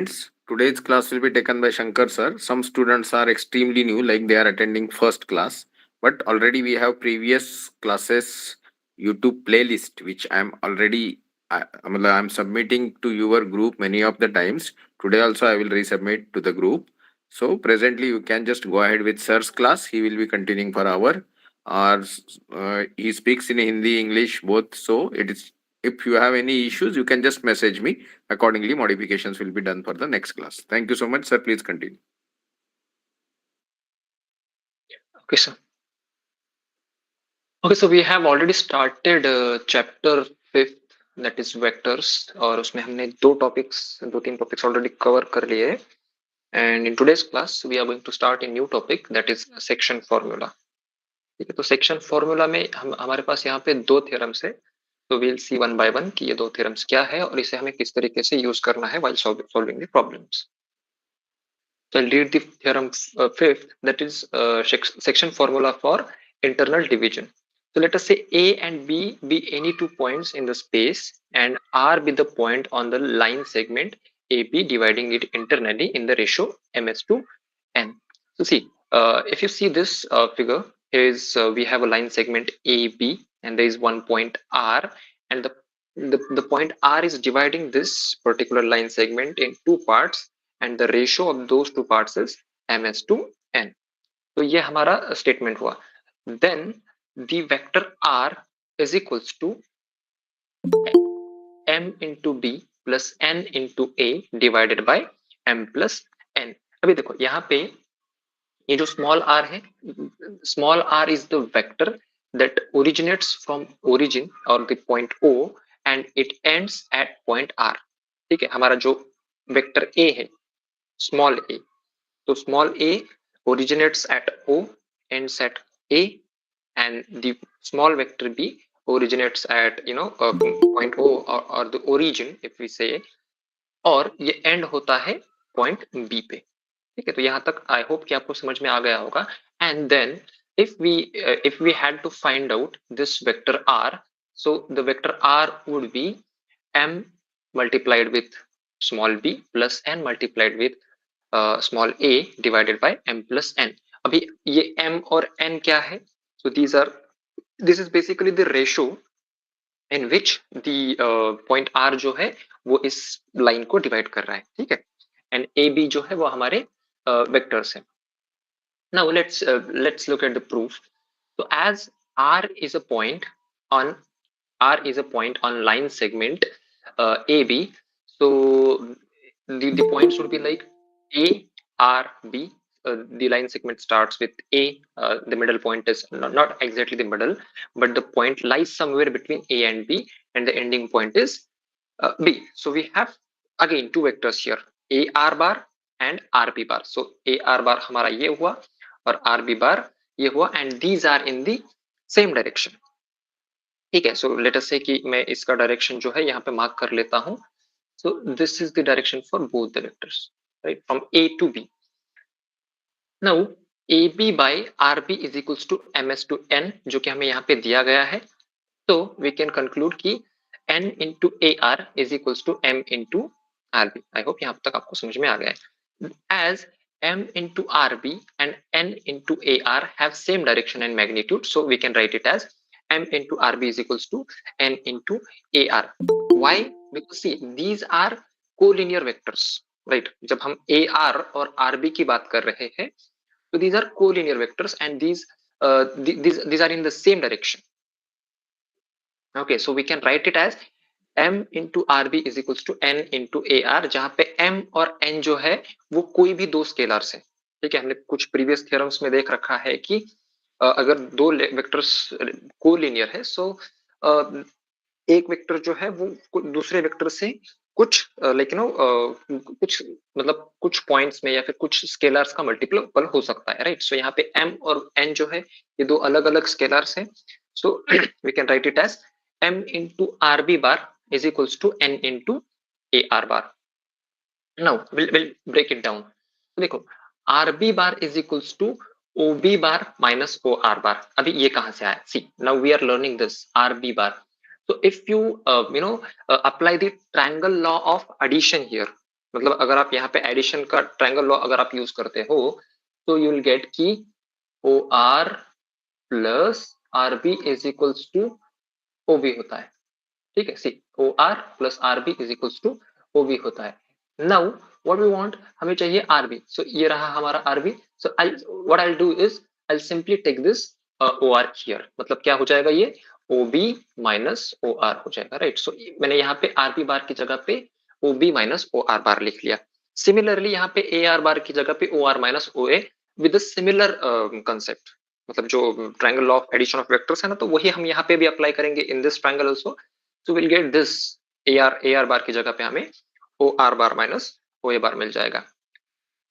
Today's class will be taken by Shankar sir. Some students are extremely new, like they are attending first class, but already we have previous classes YouTube playlist, which I'm submitting to your group many of the times. Today also I will resubmit to the group. So presently you can just go ahead with sir's class. He will be continuing for hour. Or he speaks in Hindi, English both. So it is. If you have any issues, you can just message me. Accordingly, modifications will be done for the next class. Thank you so much, sir. Please continue. Okay, sir. Okay, so we have already started chapter 5th, that is vectors, और उसमें हमने दो तीन topics already cover कर लिए हैं. And in today's class we are going to start a new topic, that is section formula. ठीक है, तो सेक्शन फॉर्मूला में हमारे पास यहाँ पे दो थ्योरम्स है. तो we'll see one by one कि ये दो थ्योरम्स क्या है और इसे हमें किस तरीके से यूज करना है while solving the problems. So I'll read the theorem fifth, that is section formula for internal division. So let us say A and B be any two points in the space and R be the point on the line segment AB, dividing it internally in the ratio ms to n. So see, if you see this figure, we have a line segment AB and there is one point R, and the point R is dividing this particular line segment in two parts, and the ratio of those two parts is ms to n. तो ये हमारा statement हुआ. Then the vector r is equals to m into b plus n into a divided by m plus n. अभी देखो यहाँ पे ये जो small r है, small r is the vector that originates from origin or the point O and it ends at point r. ठीक है, हमारा जो वेक्टर a है small a, so small a originates at O, ends at A, and the small vector b originates at point O or the origin if we say, और ये end होता है point B पे. ठीक है, तो यहाँ तक आई होप कि आपको समझ में आ गया होगा. And then if we had to find out this vector r, so the vector r would be m multiplied with small b plus n multiplied with small a divided by m plus n. अभी ये m और n क्या है? So this is basically the ratio in which the point r जो है वो इस line को डिवाइड कर रहा है. ठीक है, एंड ए बी जो है वो हमारे वेक्टर्स हैं. Now let's look at the proof. So as r is a point on line segment AB, so the points would be like A, R, B. The line segment starts with A. The middle point is not exactly the middle, but the point lies somewhere between A and B, and the ending point is B. So we have again two vectors here, A R bar and R B bar. So A R bar हमारा ये हुआ और R B bar ये हुआ, and these are in the same direction. ठीक है, so let us से कि मैं इसका डायरेक्शन जो है यहाँ पे मार्क कर लेता हूँ. So this is the direction for both the vectors, right, from A to B. Now AB by RB is equals to ms to n, जो कि हमें यहाँ पे दिया गया है. तो वी कैन कंक्लूड कि n into AR is equals to m into RB. I hope यहाँ तक आपको समझ में आ गया है. As m into RB and n into AR have same direction and magnitude, so we can write it as m into RB is equals to n into AR. Why? Because see, these are collinear vectors, right? जब हम AR और RB की बात कर रहे हैं, so these are collinear vectors and these are in the same direction. Okay, so we can write it as m into RB is equals to n into AR, जहाँ पे m और n जो है वो कोई भी दो स्केलर्स है. ठीक है, हमने कुछ प्रीवियस थ्योरम्स में देख रखा है कि अगर दो वेक्टर्स कोलिनियर है, सो एक वेक्टर जो है वो दूसरे वेक्टर से कुछ कुछ मतलब कुछ पॉइंट्स में या फिर कुछ स्केलर्स का मल्टीपल हो सकता है, राइट. सो यहाँ पे m और n जो है ये दो अलग अलग स्केलर्स हैं. So we can write it as m into RB bar is equals to n into AR bar. Now we'll break it down. देखो, RB bar is equals to OB bar minus OR bar. अभी ये कहाँ से आया? See, now we are learning this RB bar. So if you apply the triangle law of addition here, मतलब अगर आप यहाँ पे एडिशन का ट्रायंगल लॉ अगर आप यूज करते हो तो यू विल गेट की O R plus R B is equals to O B होता है, ठीक है। C O R plus R B is equals to O B होता है। नाउ व्हाट वी वांट, हमें चाहिए आर बी, सो ये रहा हमारा R B. So I what I do is I simply take this O R here, मतलब क्या हो जाएगा ये O B minus O R हो जाएगा, राइट। सो मैंने यहाँ पे आर बी बार की जगह पे O B minus O R bar लिख लिया। सिमिलरली यहाँ पे ए आर बार की जगह पे O R minus O A with similar concept, मतलब जो triangle law of addition of vectors है ना, तो वही हम यहाँ पे भी अप्लाई करेंगे in this triangle also. So we'll get this AR बार की जगह पे हमें OR बार माइनस OA बार मिल जाएगा।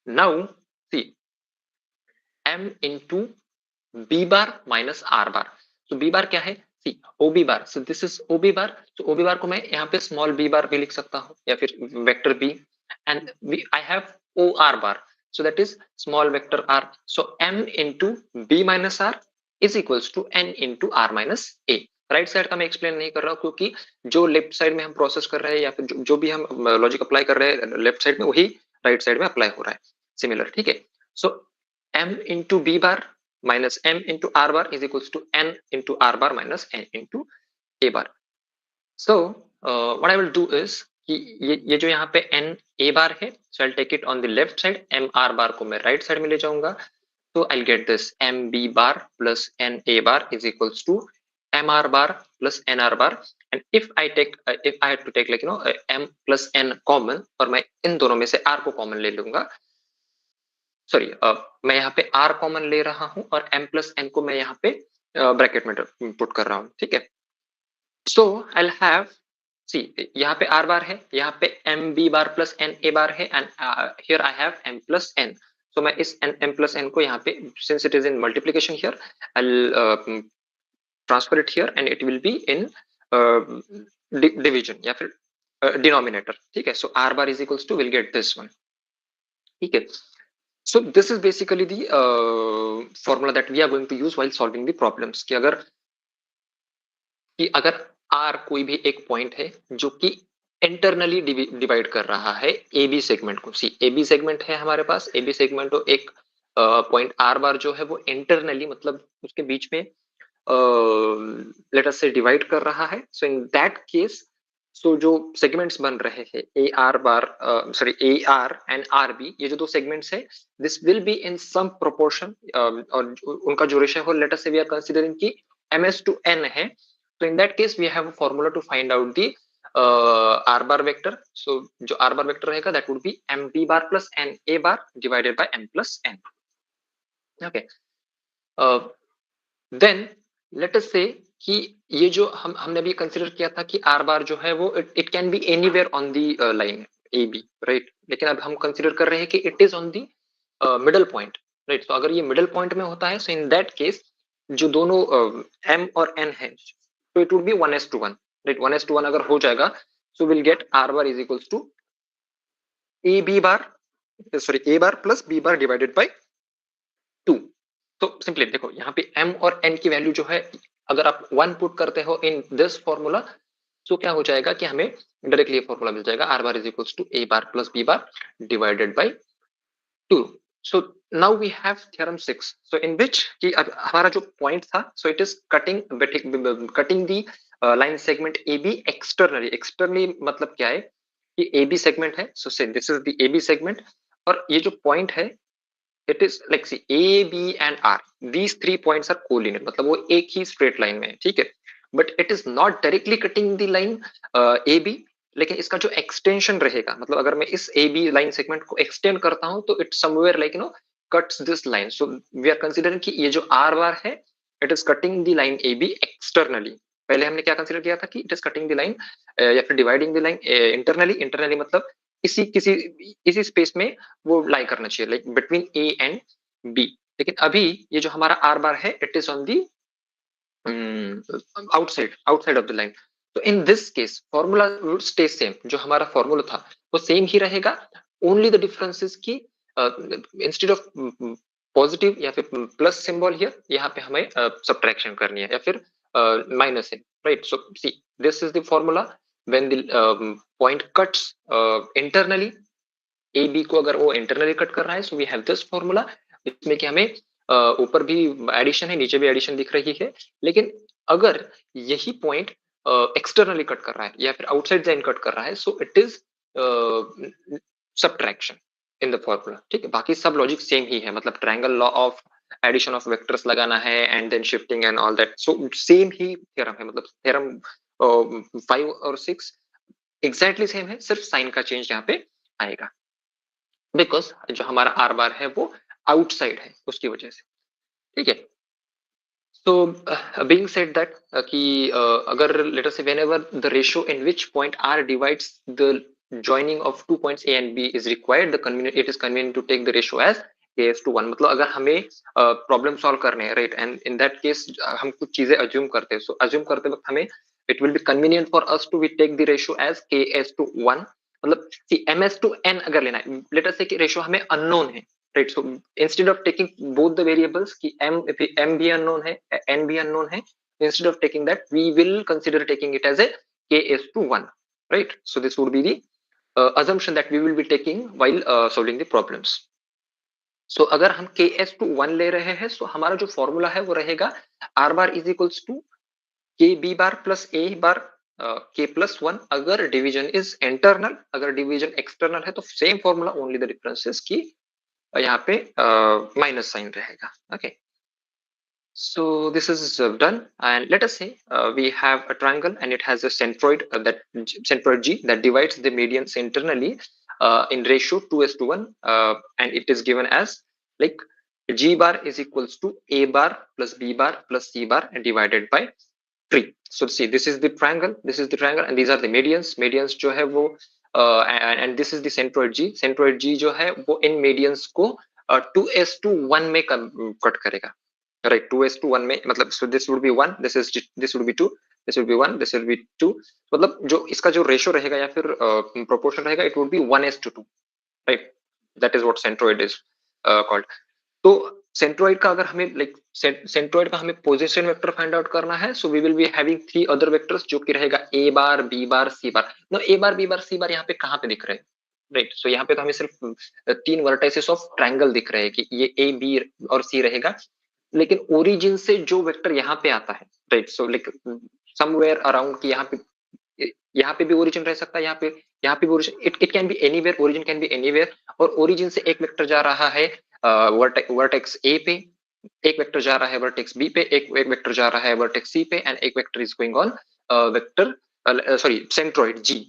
Now see M into B बार माइनस R बार। So B बार क्या है, see OB bar, so this is OB bar. So OB बार को मैं यहाँ पे स्मॉल b बार भी लिख सकता हूँ या फिर vector b, and I have OR bar, so that is small vector r। So M into B minus R is equals to N into R minus A। Right side का मैं explain नहीं कर रहा हूँ क्योंकि जो लेफ्ट साइड में हम प्रोसेस कर रहे हैं या फिर जो भी हम लॉजिक अप्लाई कर रहे हैं लेफ्ट साइड में, वही राइट साइड में अप्लाई हो रहा है सिमिलर, ठीक है। So m into B bar minus m into R bar is equals to n into R bar minus n into A bar. So what I will do is कि ये जो यहाँ पे n a बार है, so I take it on the left side, m r bar को मैं right side में ले जाऊंगा। So I'll get this mb bar plus na bar is equals to mr bar plus nr bar, and if I have to take like m plus n common, और मैं इन दोनों में से r को common ले लूंगा, सॉरी मैं यहाँ पे r कॉमन ले रहा हूँ और m plus n को मैं यहाँ पे ब्रैकेट में पुट कर रहा हूँ, ठीक है। सो I'll have सी यहाँ पे r बार है, यहाँ पे mb बार प्लस na बार है, and here I have m plus n। So मैं इस m plus n को यहाँ पे, since it is in multiplication here, I'll transfer it here and it will be in uh, division या फिर denominator, ठीक है। So r bar is equals to, we'll get this one, ठीक है। So this is basically the formula that we are going to use while solving the problems, कि अगर r कोई भी एक पॉइंट है जो कि इंटरनली डिवाइड कर रहा है ए बी सेगमेंट को। सी ए बी सेगमेंट है हमारे पास, ए बी सेगमेंट को एक पॉइंट आर बार जो है वो इंटरनली, मतलब उसके बीच में लेट अस से डिवाइड कर रहा है। सो इन दैट केस, सो जो सेगमेंट्स बन रहे हैं A R bar, sorry A R and R B, ये जो दो सेगमेंट्स है, this will be in some proportion, और उनका जो रेशियो हो, late us say we are considering कि ms to n है। So in that case, we have a formula to find out the r bar vector. So जो r bar vector रहेगा, that would be mb bar plus na bar divided by m plus n. Okay. Then let us say कि ये जो हमने अभी consider किया था कि r bar जो है वो it can be anywhere on the line AB, right? लेकिन अब हम कंसिडर कर रहे हैं कि it is on the middle point, right? So अगर ये middle point में होता है, so in that case जो दोनों m और n है, so it would be 1:1, right? 1:1 अगर हो जाएगा, so we'll get r bar is equals to ab bar, sorry a bar plus b bar divided by 2। तो सिंपली देखो यहाँ पे m और n की वैल्यू जो है, अगर आप 1 पुट करते हो इन दिस फॉर्मूला, तो क्या हो जाएगा कि हमें डायरेक्टली ये फॉर्मूला मिल जाएगा, r bar is equals to a bar plus b bar divided by 2। So now we have theorem 6, so in which कि अब हमारा जो पॉइंट था, so it is cutting the line segment AB externally। externally मतलब क्या है कि AB segment है, so say this is the AB segment, और ये जो पॉइंट है, it is like see A, B and R, these 3 points are collinear, मतलब वो एक ही straight line में है, ठीक है। But it is not directly cutting the line AB, लेकिन इसका जो एक्सटेंशन रहेगा, मतलब अगर मैं इस ए बी लाइन सेगमेंट को एक्सटेंड करता हूं, तो it somewhere like cuts this line. So we are considering कि ये जो आर बार है, it is cutting the line A B externally. पहले हमने क्या कंसीडर किया था कि it is cutting the line या फिर dividing the line internally. Internally मतलब इसी स्पेस में वो लाई करना चाहिए, like between A and B. लेकिन अभी ये जो हमारा आर बार है, it is on the outside of the line. तो in this case formula would stay same, जो हमारा फॉर्मूला था वो सेम ही रहेगा। ओनली द डिफरेंस इज की इंस्टेड ऑफ पॉजिटिव या फिर प्लस सिंबल हियर, यहाँ पे हमें सब्ट्रैक्शन करनी है या फिर माइनस है, right. So see this is the formula when the point cuts internally, A B को अगर वो इंटरनली कट कर रहा है, so we have this formula, इसमें कि हमें ऊपर भी एडिशन है, नीचे भी एडिशन दिख रही है, लेकिन अगर यही पॉइंट एक्सटर्नली कट कर रहा है या फिर आउटसाइड लाइन कट कर रहा है, so it is subtraction in the formula. ठीक है, बाकी सब लॉजिक सेम ही है, मतलब triangle law of addition of vectors लगाना है and then shifting and all that, so same ही थ्योरम है, मतलब थ्योरम 5 और 6 एग्जैक्टली सेम है, सिर्फ साइन का चेंज यहाँ पे आएगा, बिकॉज जो हमारा आर बार है वो आउटसाइड है उसकी वजह से। ठीक है, so being said that कि अगर let us say whenever the ratio in which point r divides the joining of 2 points a and b is required, the convenient it is convenient to take the ratio as k:1, मतलब अगर हमें problem solve करने हैं, right, and in that case हम कुछ चीजें assume करते हैं, सो अज्यूम करते वक्त हमें it will be convenient for us to we take the ratio as k:1, मतलब सी ms/n अगर लेना है, लेट अस से कि रेशियो हमें अननोन है, right, so instead of taking both the variables कि m भी unknown है, n भी unknown है, instead of taking that we will consider taking it as a k:1, right, so this would be the assumption that we will be taking while solving the problems. So अगर हम k:1 ले रहे हैं, so हमारा जो formula है वो रहेगा r bar is equals to k b bar plus a bar k+1, अगर डिवीजन इज इंटरनल, अगर डिवीजन एक्सटर्नल है तो same formula, only the difference is की यहाँ पे माइनस साइन रहेगा। Okay, so this is done, and let us say we have a triangle and it has a centroid centroid G that divides the medians internally in ratio 2:1, and it is given as like G bar is equals to A bar plus B bar plus C bar and divided by 3. So see, this is the triangle, this is the triangle, and these are the medians जो है वो and this is the centroid G जो है वो इन medians को 2:1 में cut करेगा, right, 2:1 में, मतलब so this would be 1, this would be 2, this would be 1, this will be 2, मतलब जो इसका जो रेशियो रहेगा या फिर प्रोपोर्शन रहेगा, it would B 1:2, right, that is what centroid is called. तो सेंट्रोइड का अगर हमें लाइक सेंट्रोइड का हमें पोजीशन वेक्टर फाइंड आउट करना है, so we will be having 3 other vectors जो कि रहेगा A bar B bar C bar. No, A bar B bar C bar यहाँ पे कहाँ पे दिख रहे हैं, राइट, सो यहाँ पे तो हमें सिर्फ 3 वर्टाइसेस ऑफ ट्रायंगल दिख रहे हैं कि ये ए बी और सी रहेगा, लेकिन ओरिजिन से जो वेक्टर यहाँ पे आता है, right, so like somewhere around कि यहाँ पे भी ओरिजिन रह सकता है, यहाँ पे भी origin, it can B anywhere, origin can be anywhere, और ओरिजिन से एक वेक्टर जा रहा है वर्टेक्स ए पे, एक वेक्टर जा रहा है वर्टेक्स बी पे, एक वेक्टर जा रहा है वर्टेक्स सी पे, एंड एक vector is going on vector sorry centroid G,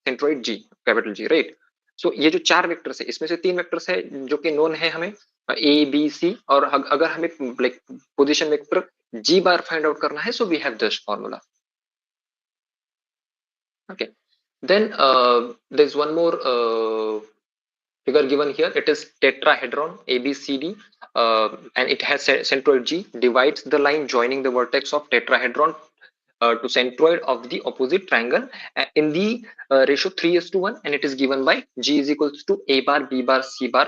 capital G, right. So ये जो 4 वेक्टर्स है, इसमें से 3 वेक्टर्स है जो कि नोन है हमें, ए बी सी, और अगर हमें like position vector G bar find out करना है, so we have this formula. Okay, then there's one more figure given here. It is tetrahedron ABCD, and it has centroid G, divides the line joining the vertex of tetrahedron to centroid of the opposite triangle in the ratio 3:1, and it is given by G is equals to A bar B bar C bar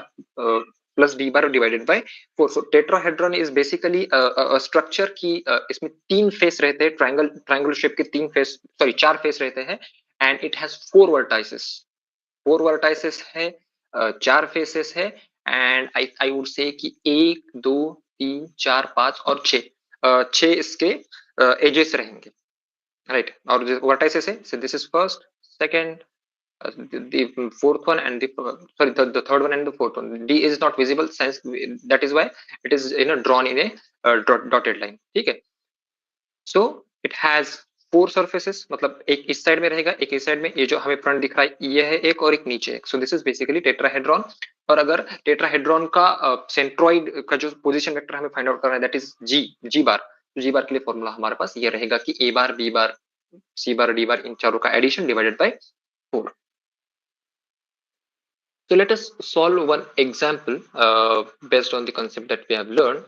plus D bar divided by 4. So tetrahedron is basically a structure की इसमें 3 face रहते हैं, triangle shape के 3 face, sorry 4 face रहते हैं, and it has 4 vertices, 4 vertices है, 4 faces है, and I would say कि 1 2 3 4 5 और 6 इसके एजेस रहेंगे, राइट, और जो वर्टाइसेस है, so this is first, second, the fourth one, and the third one and the fourth one. D is not visible, since that is why it is drawn in a dotted line, ठीक है। So it has 4 surfaces, मतलब एक इस side में रहेगा, एक इस side में, ये जो हमें फ्रंट दिख रहा है ये है एक, और एक नीचे एक, so this is basically tetrahedron। और अगर टेट्राहेड्रॉन का सेंट्रोइड का जो पोजीशन वेक्टर हमें फाइंड आउट करना है, दैट इज जी बार, जी बार के लिए फॉर्मूला हमारे पास ये रहेगा कि ए बार बी बार सी बार डी बार, इन चारों का addition divided by 4। So let us solve one example based on the concept that we have learned.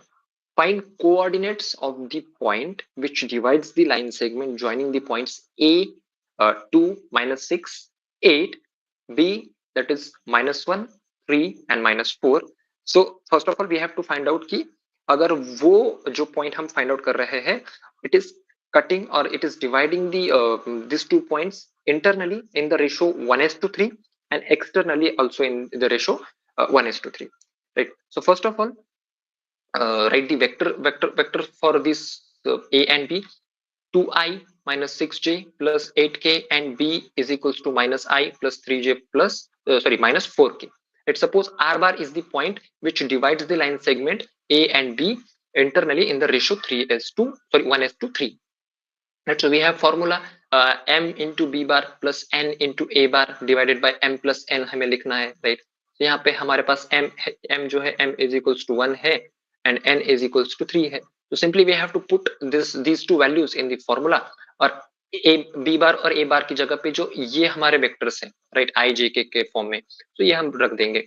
Find coordinates of the point which divides the line segment joining the points A 2, -6, 8, B that is -1, 3 and -4. So first of all we have to find out कि अगर वो जो point हम find out कर रहे हैं, it is cutting or it is dividing the these 2 points internally in the ratio 1:3, and externally also in the ratio 1:3, right? So first of all, write the vector for this A and B. 2i minus 6j plus 8k and b is equals to minus I plus 3j plus minus 4k. Let's suppose r bar is the point which divides the line segment A and B internally in the ratio 1 is to 3. Right, so we have formula m into b bar plus n into a bar divided by m plus n हमें लिखना है, right? तो यहाँ पे हमारे पास m जो है m is equals to 1 है and n is equals to 3 है. So simply we have to put these two values in the formula, और a b bar और a bar की जगह पे जो ये हमारे वेक्टर्स हैं, राइट, i j के फॉर्म में, तो ये हम रख देंगे.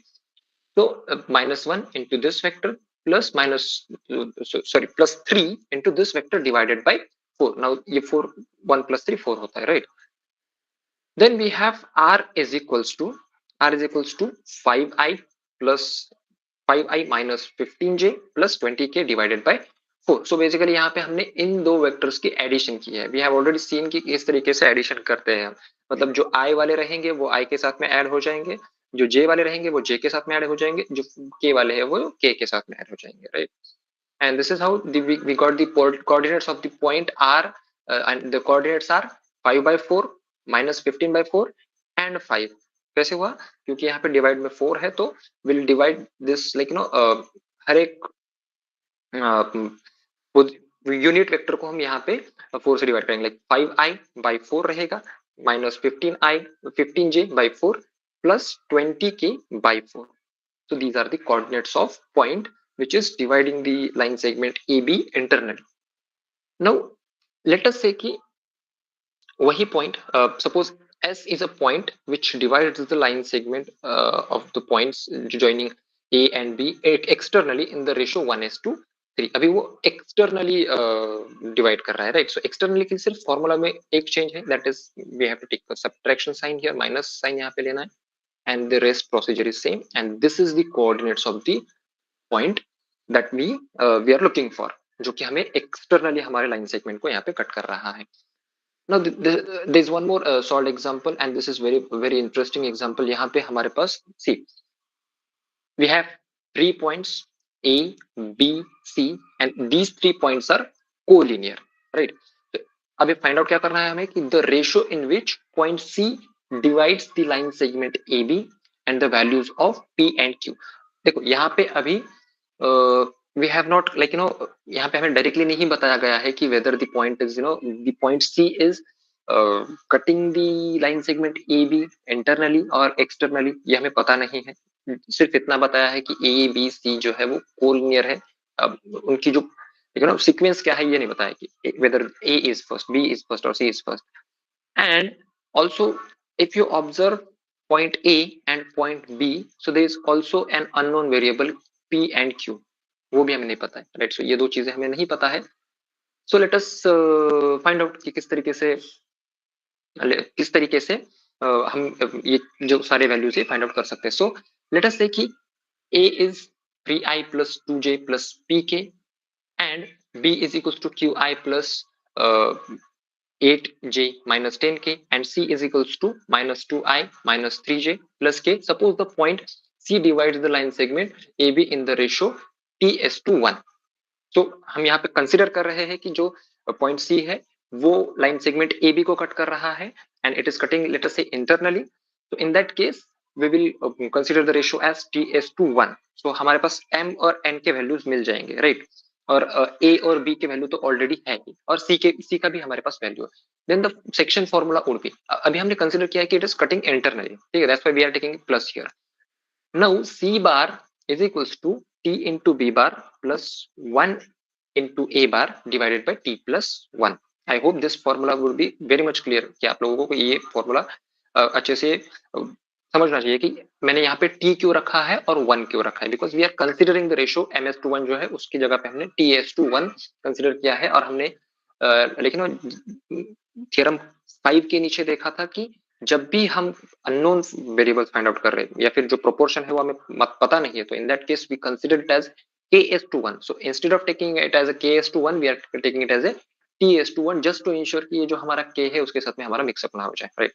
So -1 into this vector plus 3 into this vector divided by 4. Now ये 4 1 plus 3 4 होता है, right? Then we have r is equals to 5i plus 5i minus 15j plus 20k divided by 4. So basically यहाँ पे हमने इन दो vectors की addition की है. We have already seen कि किस तरीके से एडिशन करते हैं हम. मतलब जो i वाले रहेंगे वो i के साथ में ऐड हो जाएंगे, जो j वाले रहेंगे वो j के साथ में ऐड हो जाएंगे, जो k वाले हैं वो k के साथ में ऐड हो जाएंगे, right? And this is how we got the coordinates of the point r, and the coordinates are 5 by 4 minus 15 by 4 and 5. कैसे हुआ? क्योंकि यहाँ पे डिवाइड में 4 है, तो विल डिवाइड दिस लाइक हर एक यूनिट वेक्टर को हम यहाँ पे 4 से डिवाइड करेंगे. लाइक 5i by 4 रहेगा minus 15j by 4 plus 20k by 4. So these are the coordinates of point which is dividing the line segment AB internally. Now let us say कि वही point, suppose S is a point which divides the line segment of the points joining A and B externally in the ratio 1:3. अभी वो externally divide कर रहा है, right? So externally की सिर्फ formula में एक change है, that is we have to take the subtraction sign here, minus sign यहाँ पे लेना है, and the rest procedure is same, and this is the coordinates of the point that we are looking for, जो कि हमें externally हमारे line segment को यहाँ पे cut कर रहा है. Now there is one more solved example, and this is very interesting example. यहाँ पे हमारे पास see, we have 3 points A, B, C, and these 3 points are collinear, right? तो अभी फाइंड आउट क्या करना है हमें कि the ratio in which point C divides the line segment AB and the values of P and Q. देखो यहाँ पे अभी we have not यहाँ पे हमें डायरेक्टली नहीं बताया गया है कि whether the point is the point C is cutting the line segment AB internally or externally, ये हमें पता नहीं है. सिर्फ इतना बताया है कि A, B, C जो है वो कोलिनियर है. अब उनकी जो सीक्वेंस क्या है ये नहीं बताया कि whether A is first, B is first or C is first. And also if you observe point A and point B, so there is also an unknown variable P and Q, वो भी हमें नहीं पता है, right? So ये दो चीजें हमें नहीं पता है. So let us find out कि किस तरीके से हम ये जो सारे वैल्यूज है फाइंड आउट कर सकते हैं. सो लेट अस से कि A is 3i plus 2j plus pk and B is equals to qi plus 8j minus 10k and C is equals to minus 2i minus 3j plus k. Suppose the point C divides the line segment AB in the ratio T:1. तो हम यहाँ पे consider कर रहे हैं कि जो point C है वो लाइन सेगमेंट ए बी को कट कर रहा है and it is cutting let us say internally. तो in that case we will consider the ratio as T:1. So हमारे पास m और n के वैल्यूज मिल जाएंगे, राइट? और a और b के वैल्यू तो ऑलरेडी है ही, और c का भी हमारे पास वैल्यू है. Then the section formula would be, अभी हमने कंसिडर किया है कि इट इज कटिंग इंटरनली, ठीक है? That's why we are taking plus here. Now c बार is equals to T into B bar plus 1 into A bar divided by T plus 1. I hope this formula will be very much clear कि आप लोगों को ये formula अच्छे से समझना चाहिए कि मैंने यहाँ पे T क्यों रखा है और 1 क्यों रखा है. Because we are considering the ratio MS:1 जो है उसकी जगह पे हमने TS:1 कंसिडर किया है. और हमने लेकिन थ्योरम 5 के नीचे देखा था कि जब भी हम अननोन वेरिएबल्स फाइंड आउट कर रहे हैं या फिर जो प्रोपोर्शन है वो हमें पता नहीं है, तो in that case we consider it as K:1. So instead of taking it as a K:1 we are taking it as a T:1 just to ensure कि ये जो हमारा K है उसके साथ में हमारा मिक्सअप ना हो जाए, राइट?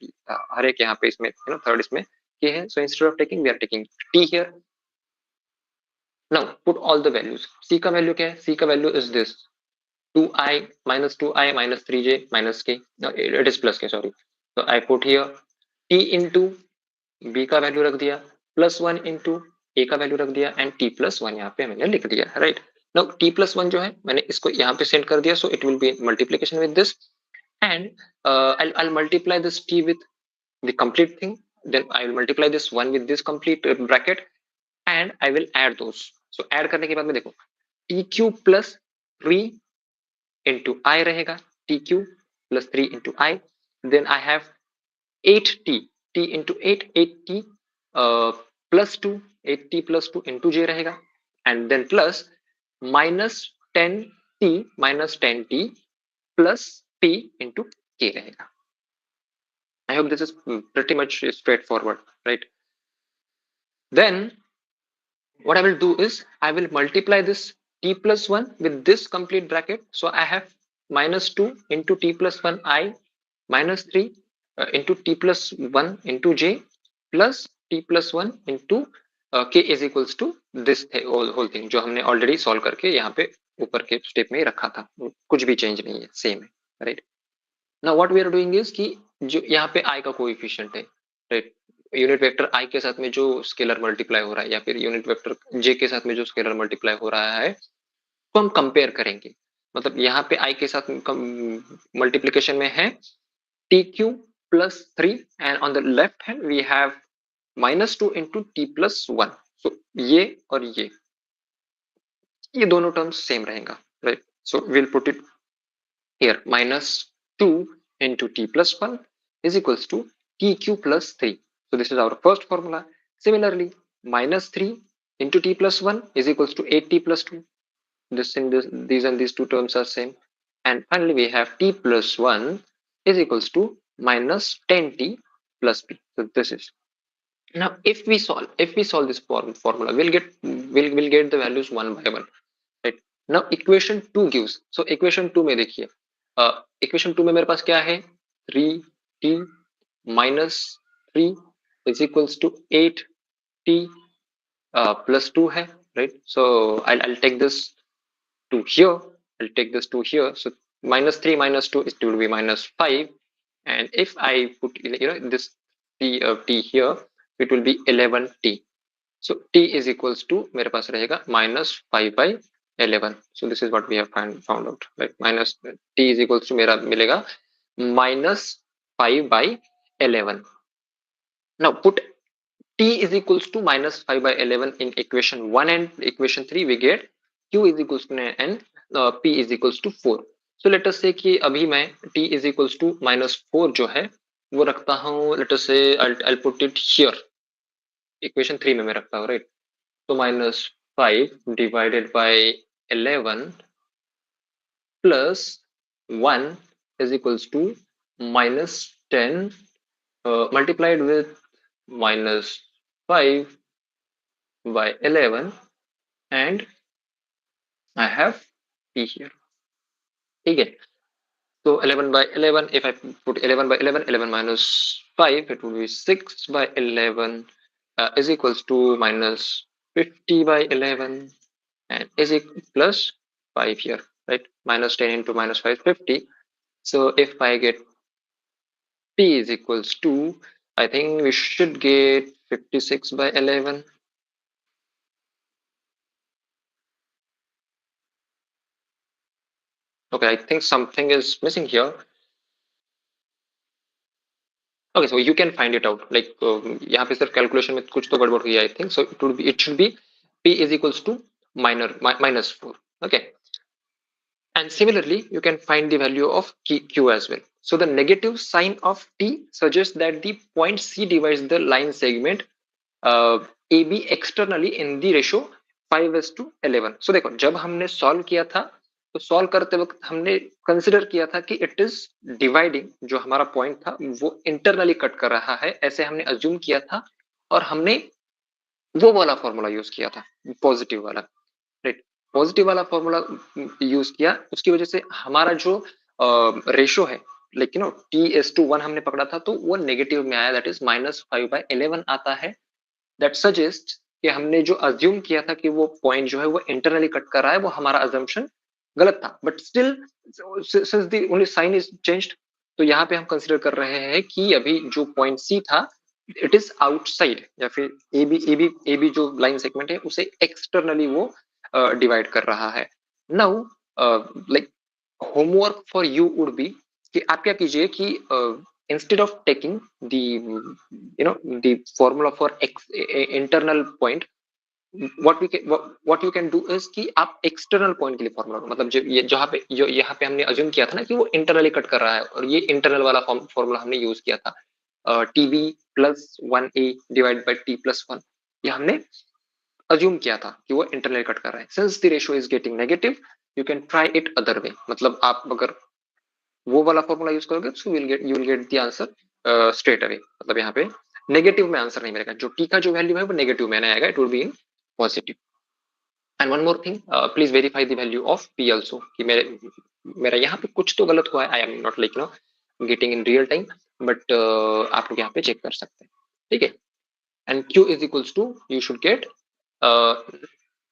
हर एक यहाँ पे इसमें थर्ड इसमें k है, so instead of taking we are taking t here. Now put all the values. c का वैल्यू क्या है? c का value is this 2i minus 2i minus 3j minus k. No, it is plus k, sorry. So I put here t into b का value रख दिया plus 1 into ए का value रख दिया एंड t प्लस 1 यहाँ पे मैंने लिख दिया, राइट. नाउ t प्लस 1 जो है मैंने इसको यहाँ पे सेंड कर दिया, so it will B multiplication with this and I'll multiply this t with the complete thing, then I will multiply this 1 with this complete bracket and I will add those. So add करने के बाद में देखो t cube plus 3 into I रहेगा, t cube plus 3 into I, then I have 8t, t into 8, 8t plus 2, 8t plus 2 into j रहेगा and then plus minus 10t minus 10t plus p into k रहेगा. I hope this is pretty much straightforward, right? Then what I will do is I will multiply this t plus 1 with this complete bracket. So I have minus 2 into t plus 1 I minus 3 into t plus 1 into j plus t plus 1 into k is equals to this whole thing जो हमने already solve करके यहाँ पे ऊपर के step में ही रखा था, कुछ भी चेंज नहीं है, सेम है, right. Now what we are doing is कि जो यहाँ पे i का कोएफिशिएंट है, राइट, यूनिट वेक्टर i के साथ में जो स्केलर मल्टीप्लाई हो रहा है या फिर यूनिट वेक्टर j के साथ में जो स्केलर मल्टीप्लाई हो रहा है तो हम कंपेयर करेंगे. मतलब यहाँ पे i के साथ मल्टीप्लीकेशन में है t cube plus 3 and on the left hand we have minus 2 into T plus 1. So ये और ये दोनों टर्म्स सेम रहेगा, right. So will put it here minus 2 into t plus 1 is equals to t cube plus 3. So this is our first formula. Similarly, minus 3 into t plus 1 is equals to 8t plus 2. These and these two terms are same. And finally, we have t plus 1 is equals to minus 10t plus p. So this is. Now, if we solve this formula, we'll get the values one by one. Right. Now, equation 2 gives. So equation 2 में देखिए. Equation 2 में मेरे पास क्या है 3t minus 3 is equals to 8t plus 2 है, right. So I'll take this to here, I'll take this to here. So minus 3 minus 2 is to be minus 5 and if I put this t here it will be 11t. So t is equals to मेरे पास रहेगा minus 5 by 11. So this is what we have found out, right. Minus t is equals to मेरा मिलेगा minus 5 by 11. Now put t is equals to minus 5 by 11 in equation 1 and equation 3 we get q is equals to and p is equals to 4. So let us say कि अभी मैं t is equals to minus 4 जो है वो रखता हूँ, let us say I'll put it here, equation 3 में मैं रखता हूँ, right. So minus 5 divided by 11 plus 1 is equals to minus 10 multiplied with minus 5 by 11 and I have p here. ठीक है. So 11 by 11, if I put 11 by 11, 11 minus 5, it will be 6 by 11 is equals to minus 50 by 11 and is equal plus 5 here, right. Minus 10 into minus 5 is 50. So if I get p is equals to, I think we should get 56 by 11. Okay, I think something is missing here. Okay, so you can find it out. Like यहाँ पे सिर्फ calculation में कुछ तो गड़बड़ हुई है, I think. So it should be p is equals to minus 4. Okay. And similarly, you can find the value of q as well. So the negative sign of t suggests that the point C divides the line segment AB externally in the ratio 5:11. So देखो जब हमने solve किया था तो solve करते वक्त हमने consider किया था कि it is dividing, जो हमारा point था वो internally cut कर रहा है, ऐसे हमने assume किया था और हमने वो वाला फॉर्मूला यूज किया था, पॉजिटिव वाला, राइट. पॉजिटिव वाला फॉर्मूला यूज किया, उसकी वजह से हमारा जो रेशो है लाइक यू नो T/1 हमने पकड़ा था तो वो नेगेटिव में आया, दैट इज -5/11 आता है। दैट सजेस्ट कि हमने जो अज्यूम किया था कि वो पॉइंट जो है वो इंटरनली कट कर रहा है, वो हमारा अजम्पशन गलत था, but still since the only sign is changed, तो यहाँ पे हम कंसिडर कर रहे हैं कि अभी जो पॉइंट सी था इट इज आउटसाइड, या फिर ए बी जो लाइन सेगमेंट है उसे एक्सटर्नली वो डिवाइड कर रहा है। Now like homework for you would be कि आप क्या कीजिए कि instead of taking the you know the formula for internal point, what you can do is कि आप एक्सटर्नल पॉइंट के लिए फॉर्मूला, मतलब जो ये जहाँ पे जो यहाँ पे हमने अज्यूम किया था ना कि वो इंटरनली कट कर रहा है, और ये इंटरनल वाला फॉर्मूला हमने यूज किया था TB plus 1a divide by T plus 1, ये हमने अज्यूम किया था कि वो इंटरनली कट कर रहा है। Since the ratio is getting negative, you can try it other way, मतलब आप अगर वो वाला फॉर्मूला यूज करोगे तो you will get the answer straight away, मतलब यहाँ पे नेगेटिव में आंसर नहीं मिलेगा, जो टी का जो वैल्यू है वो नेगेटिव में नहीं आएगा, it will be in positive. And one more thing, please verify the value of P also, कि मेरा यहाँ पे कुछ तो गलत हुआ है, I am not like know getting in real time, but आप लोग यहाँ पे चेक कर सकते हैं, ठीक है। And Q is equals to you should get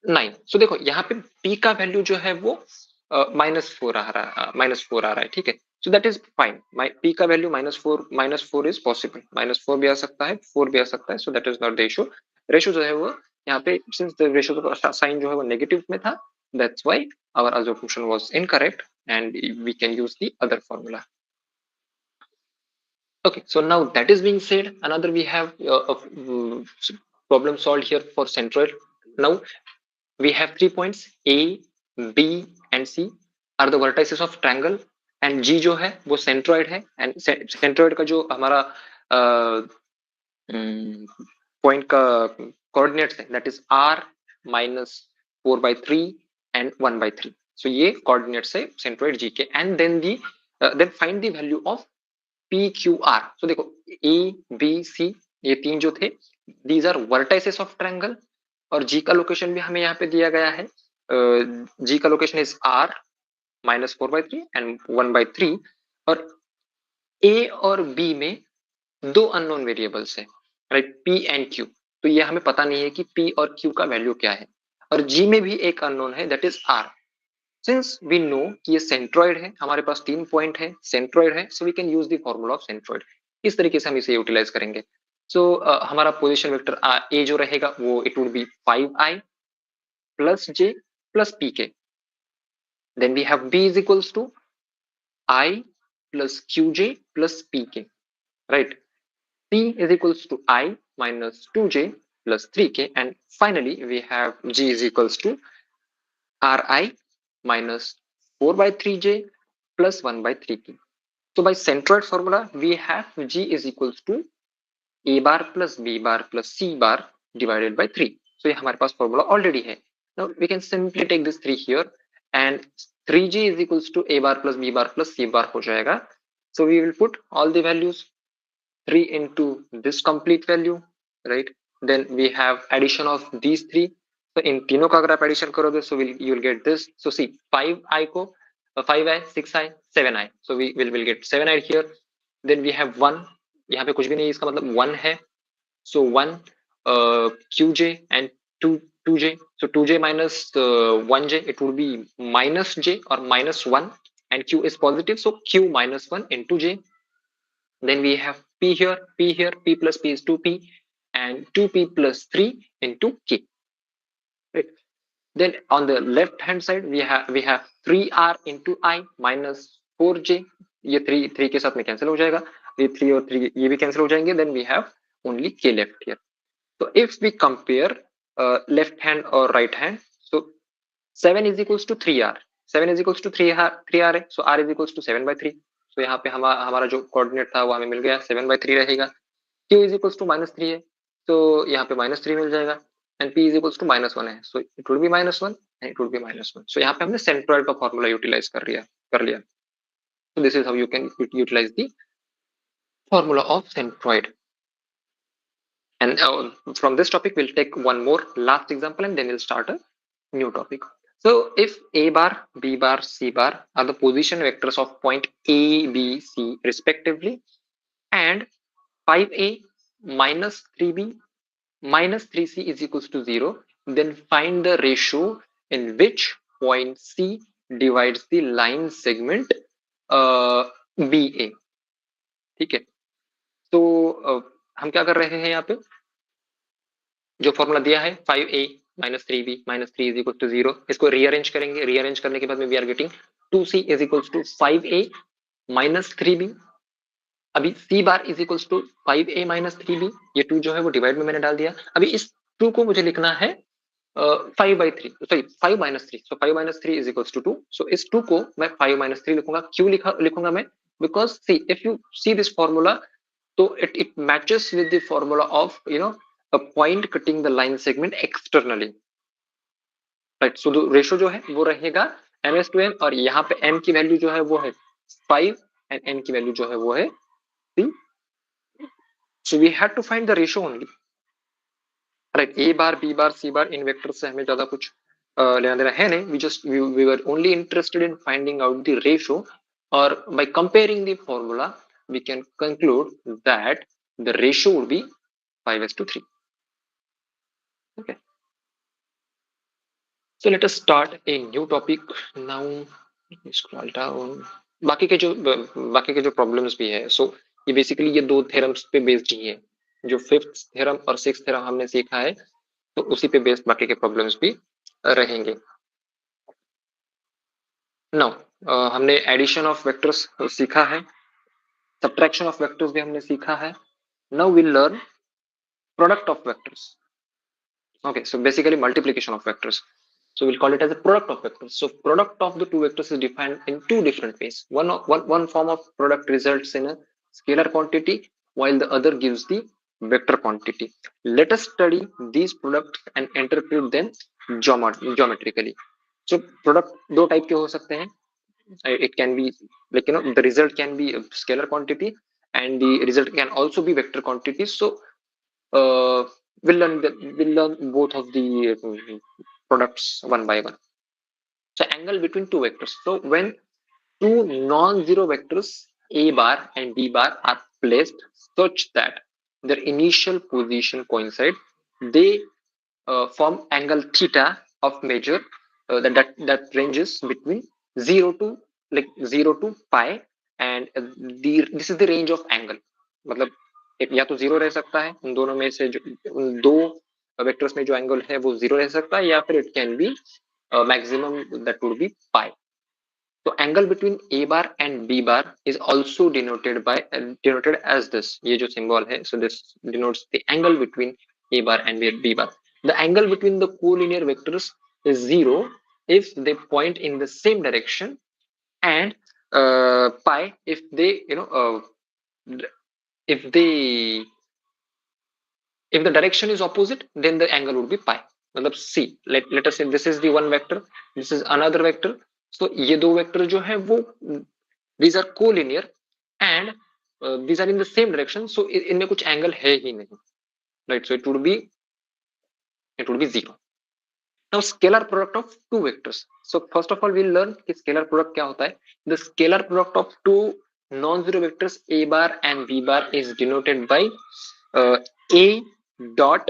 9। So देखो यहाँ पे पी का वैल्यू जो है वो -4 आ रहा है, -4 आ रहा है, ठीक है। So that is fine, P का वैल्यू -4 इज पॉसिबल, -4 भी आ सकता है, 4 भी आ सकता है, so that is not the issue. Ratio जो है वो यहाँ पे सिंस द रेशो का साइन जो है वो नेगेटिव में था, that's why our assumption was incorrect and we can use the other formula. Okay, so now that is being said, another we have problem solved here for centroid. Now we have 3 points A, B and C are the vertices of triangle, and G जो है वो centroid है, and centroid का जो हमारा point का coordinates है that is R -4/3 and 1/3, so ये कोऑर्डिनेट्स है सेंट्रोइड G के, and then find the value of PQR। So देखो A B C ये तीन जो थे, these are vertices of triangle, और G का लोकेशन भी हमें यहाँ पे दिया गया है, G का लोकेशन इज R -4/3 and 1/3, और A और B में दो अननोन वेरिएबल्स है, राइट, P एंड Q, तो ये हमें पता नहीं है कि P और Q का वैल्यू क्या है, और G में भी एक अननोन है that is R। Since we know कि ये सेंट्रॉइड है, हमारे पास 3 पॉइंट है, सेंट्रॉइड है, so we can use the formula of centroid. इस तरीके से हम इसे यूटिलाइज करेंगे। सो हमारा पोजीशन वेक्टर ए जो रहेगा वो it would be 5i plus j plus pk, then we have b is equals to i plus qj plus pk, right. p is equals to I minus 2j plus 3k, and finally we have g is equals to Ri minus 4 by 3j plus 1 by 3k. So by centroid formula we have g is equals to a bar plus b bar plus c bar divided by 3. So ये हमारे पास formula already है. Now we can simply take this 3 here, and 3g is equals to a bar plus b bar plus c bar हो जाएगा. So we will put all the values 3 into this complete value, right? Then we have addition of these three. So in तीनों का अगर आप addition करोगे, so you will get this. So see 5i को 5i 6i 7i, so we will get 7i here. Then we have 1, यहाँ पे कुछ भी नहीं, इसका मतलब 1 है, so 1 qj and 2j, so 2j minus 1j, it would be minus j or minus 1, and q is positive, so q minus 1 into j. Then we have p here, p plus p is 2p, and 2p plus 3 into k, right? Then on the left hand side we have 3r into I minus 4j, ये 3 के साथ में cancel हो जाएगा, ये 3 और 3 ये भी कैंसिल हो जाएंगे, then we have only k left here. So if we compare left hand और right hand, so 7 is equals to 3r, 7 is equals to 3r है, so r is equals to 7/3. So यहाँ पे हमारा जो coordinate था वो हमें मिल गया, 7/3 रहेगा। q is equals to -3 है, तो यहाँ पे -3 मिल जाएगा, and p is equals to -1 है, so it will be -1 and it will be -1. So यहाँ पे हमने सेंट्रोइड का फॉर्मूला यूटिलाइज कर लिया। So this is how you can utilize the formula of centroid. And from this topic we'll take one more last example, and then we'll start a new topic. So if a bar, b bar, c bar are the position vectors of point a, b, c respectively, and 5a minus 3b minus 3c is equals to 0, then find the ratio in which point c divides the line segment ba. ठीक है, तो हम क्या कर रहे हैं यहाँ पे, जो फॉर्मूला दिया है 5a minus 3b minus 3 is equal to 0, इसको रीअरेंज करेंगे, रीअरेंज करने के बाद में we are getting 2c is equal to 5a minus 3b। अभी c बार is equal to 5a minus 3b, ये 2 जो है वो डिवाइड में मैंने डाल दिया। अभी इस 2 को मुझे लिखना है 5/3, sorry 5 minus 3, so 5 minus 3 is equal to 2। So इस 2 को मैं 5 माइनस 3 लिखूंगा। क्यों लिखूंगा मैं, because see if you see this formula, तो it matches with the formula of a point cutting the line segment externally, right? So the ratio जो है वो रहेगा ms/m, और यहाँ पे m की वैल्यू जो है वो है 5 and n की वैल्यू जो है वो है 3। so we had to find the ratio only, right? a bar, b bar, c bar in vector से हमें ज्यादा कुछ लेना देना है नहीं, we were only interested in finding out the ratio, or by comparing the formula we can conclude that the ratio would be 5:3. Okay, so let us start a new topic now. Let me scroll down. बाकी के जो problems भी है, सो ये basically ये दो theorems पे based ही है। जो फिफ्थ थ्योरम और सिक्स्थ थ्योरम हमने सीखा है, तो उसी पे बेस्ड बाकी के प्रॉब्लम्स भी रहेंगे। नाउ हमने एडिशन ऑफ वेक्टर्स सीखा है, सब्ट्रैक्शन ऑफ वेक्टर्स भी हमने सीखा है। Now will learn product of vectors. Okay, so basically multiplication of vectors. So we'll call it as a product of vectors. So product of the two vectors is defined in two different ways. One form of product results in a scalar quantity, while the other gives the vector quantity. Let us study these products and interpret them geometrically. So product दो type के हो सकते हैं. It can be like the result can be a scalar quantity, and the result can also be vector quantity. So uh, we'll learn both of the products one by one. So angle between two vectors. So when two non-zero vectors a bar and b bar are placed such that their initial position coincide, they form angle theta of measure that ranges between 0 to 0 to pi, and this is the range of angle. मतलब या तो zero रह सकता है, उन दोनों में से जो उन दो वेक्टर्स में जो एंगल है वो जीरो रह सकता है, या फिर it can be maximum that would be pi. तो angle between A bar and B bar is also denoted as this, ये जो सिंबल है, so this denotes the angle between a bar and b bar. The angle between the collinear vectors is zero if they point in the same direction, and pi if they if they if the direction is opposite, then the angle would be pi. मतलब see, let us say this is the one vector, this is another vector. So ये दो vector जो है वो these are collinear, and these are in the same direction, so इनमें कुछ angle है ही नहीं, right? So it would be zero. Now scalar product of two vectors. So first of all we'll learn कि scalar product क्या होता है. The scalar product of two non-zero vectors a bar and b bar is denoted by a dot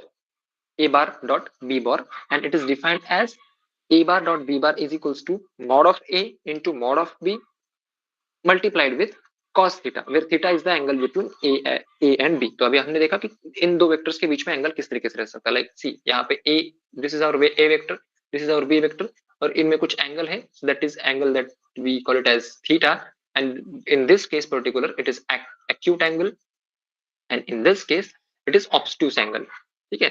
a bar dot b bar, and it is defined as a bar dot b bar is equals to mod of a into mod of b multiplied with cos theta, where theta is the angle between a and b. तो अभी हमने देखा कि इन दो vectors के बीच में angle किस तरीके से रह सकता है। लाइक सी यहाँ पे a, this is our a vector, this is our b vector, और इनमें कुछ एंगल है, that is angle that we call it as theta, and in this case particular it is acute angle, and in this case it is obtuse angle. ठीक है,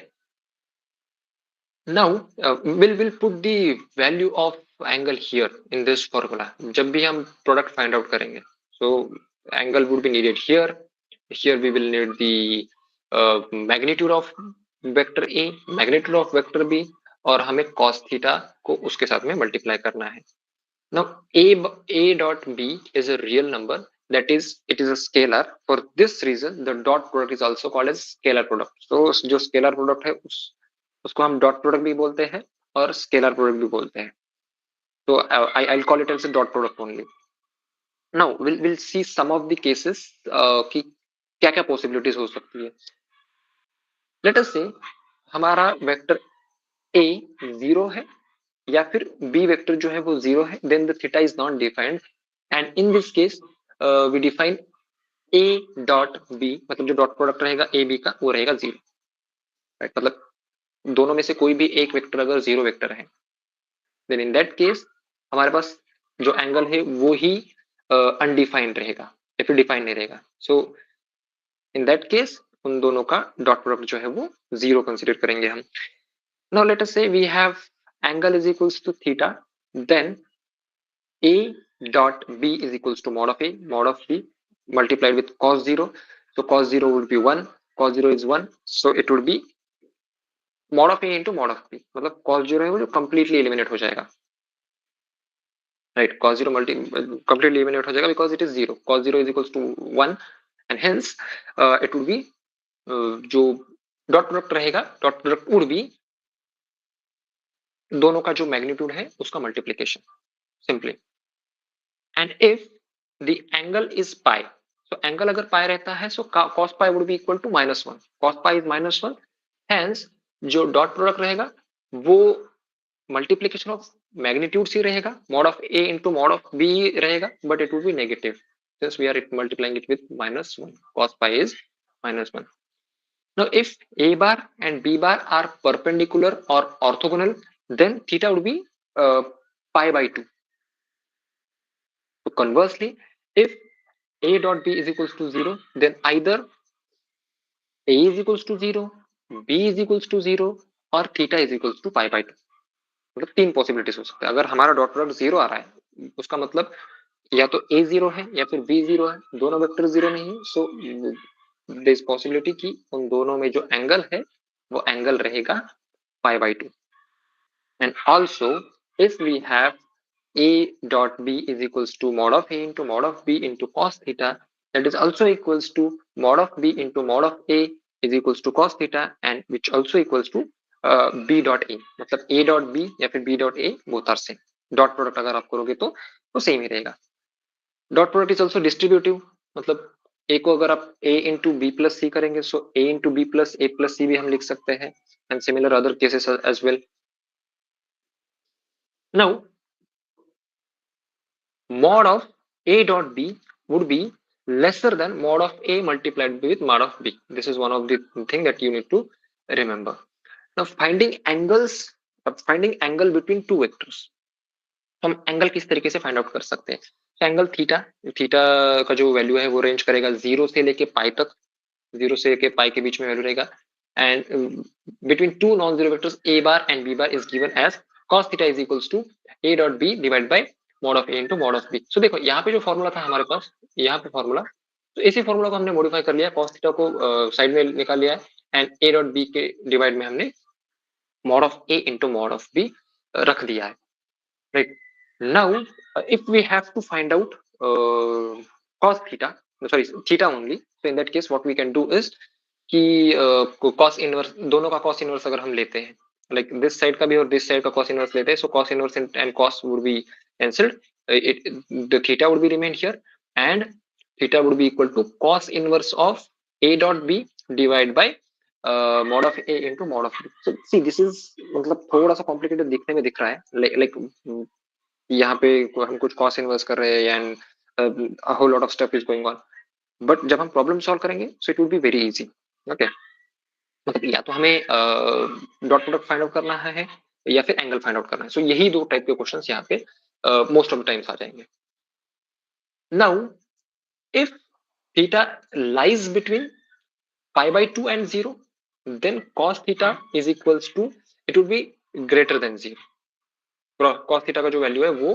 now we'll put the value of angle here in this formula जब भी हम product find out करेंगे. So angle would be needed here. Here we will need the magnitude of vector a, magnitude of vector b, और हमें cos theta को उसके साथ में multiply करना है. Now a dot b is a real number, that is it is a scalar. For this reason the dot product is also called as scalar product. So जो scalar product है उसको हम डॉट प्रोडक्ट भी बोलते हैं और scalar product भी बोलते हैं. So I'll call it as a dot product only. Now we'll see some of the cases कि क्या क्या possibilities हो सकती है. Let us say हमारा वेक्टर a 0 है या फिर b वेक्टर जो है वो 0 है, then the theta is not defined, and in this case we define a dot b, मतलब जो डॉट प्रोडक्ट रहेगा a b का वो रहेगा 0, राइट. मतलब दोनों में से कोई भी एक वेक्टर अगर 0 वेक्टर है, then in that case हमारे पास जो एंगल है वो ही अनडिफाइंड रहेगा या फिर डिफाइंड नहीं रहेगा. सो इन दैट केस उन दोनों का डॉट प्रोडक्ट जो है वो 0 कंसिडर करेंगे हम. Now let us say we have angle is equals to theta, then a dot b is equals to mod of a mod of b multiplied with cos 0. So cos 0 would be 1, cos 0 is 1, so it would be mod of a into mod of b. मतलब cos 0 है वो जो completely eliminate हो जाएगा, right. Cos 0 completely eliminate हो जाएगा because it is 0. Cos 0 is equals to 1 and hence it would be जो dot product रहेगा, डॉट प्रोडक्ट वुड बी दोनों का जो मैग्नीट्यूड है उसका multiplication simply. And if the angle is pi, तो एंगल अगर पाई रहता है so cos pi would be equal to -1. cos pi is -1, hence जो डॉट प्रोडक्ट रहेगा वो मल्टीप्लीकेशन ऑफ मैग्नीट्यूड ही रहेगा, mod of a into mod of b रहेगा, but it would B negative since we are multiplying it with -1. cos pi is -1. Now if a bar and b bar are perpendicular or orthogonal, then theta would be pi by 2. So conversely, if a dot b is equals to 0, then either a is equals to 0, b is equals to 0 और theta is equals to pi by 2. मतलब तीन possibilities हो सकते हैं. अगर हमारा dot product 0 आ रहा है उसका मतलब या तो a 0 है या फिर b 0 है, दोनों वेक्टर 0 नहीं है. सो देयर इज पॉसिबिलिटी कि उन दोनों में जो एंगल है वो एंगल रहेगा pi by 2. And also if we have a dot b is equals to mod of a into mod of b into cos theta, that is also equals to mod of b into mod of a is equals to cos theta, and which also equals to b dot a. मतलब a dot b या फिर b dot a both are same. Dot product अगर आप करोगे तो वो same ही रहेगा. Dot product is also distributive, मतलब a को अगर आप a into B plus C करेंगे so a into B plus A plus C भी हम लिख सकते हैं, and similar other cases as well. Now mod of a dot b would be lesser than mod of a multiplied with mod of b. This is one of the thing that you need to remember. Now finding angle between two vectors. हम angle किस तरीके से find out कर सकते हैं. तो angle theta, theta का जो वैल्यू है वो रेंज करेगा 0 से लेके पाई तक, 0 से लेके पाई के बीच में वैल्यू रहेगा. And between two non zero vectors a bar and b bar is given as cos theta is equals to a dot b divided by mod of a into mod of b. सो देखो यहाँ पे जो formula था हमारे पास, यहाँ पे formula, तो इसी फॉर्मूला को हमने मॉडिफाई कर लिया, cos थीटा को साइड में निकाल लिया है एंड a डॉट b के डिवाइड में हमने mod of a into mod of b रख दिया है, right. Now if we have to find out cos theta, sorry theta only, so in that case what we can do is कि cos inverse, दोनों का cos inverse अगर हम लेते हैं, like this side का भी और this side का cos इनवर्स लेते हैं, so cos inverse and cos would be cancelled, the theta would be remained here and theta would be equal to cos inverse of a dot b divided by mod of a into mod of b. So see this is मतलब थोड़ा सा complicated दिखने में दिख रहा है, like यहाँ पे हम कुछ कॉस इनवर्स कर रहे हैं and whole lot of stuff is going on, but जब हम प्रॉब्लम सॉल्व करेंगे so it would be very easy. Okay, मतलब या तो हमें डॉट प्रोडक्ट फाइंड आउट करना है या फिर एंगल फाइंड आउट करना है. सो यही दो टाइप के क्वेश्चंस यहाँ पे मोस्ट ऑफ द टाइम्स आ जाएंगे. Now if theta lies between pi by 2 and 0, then cos theta is equals to, it would be greater than 0. cos theta का जो वैल्यू है वो